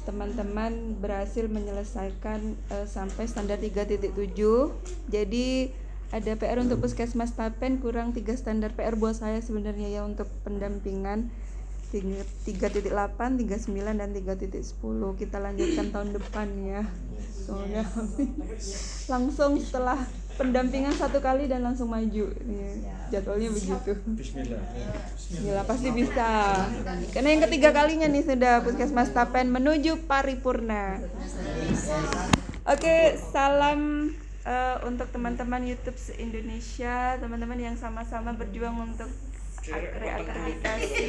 teman-teman berhasil menyelesaikan sampai standar 3.7. Jadi ada PR untuk Puskesmas Tapen, kurang 3 standar PR buat saya sebenarnya ya untuk pendampingan 3.8, 3.9 dan 3.10. Kita lanjutkan tahun depan ya. Soalnya langsung setelah pendampingan 1 kali dan langsung maju. Ya, jadwalnya begitu. Bismillah. Bismillah pasti bisa. Karena yang ketiga kalinya nih sudah Puskesmas Tapen menuju paripurna. Oke, salam untuk teman-teman YouTube se-Indonesia, teman-teman yang sama-sama berjuang untuk reakreditasi.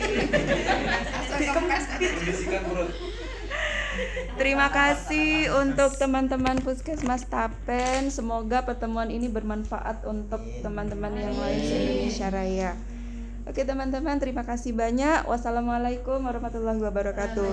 Terima kasih untuk teman-teman Puskesmas Tapen. Semoga pertemuan ini bermanfaat untuk teman-teman yang lain se-Indonesia Raya. Oke teman-teman, terima kasih banyak. Wassalamualaikum warahmatullahi wabarakatuh.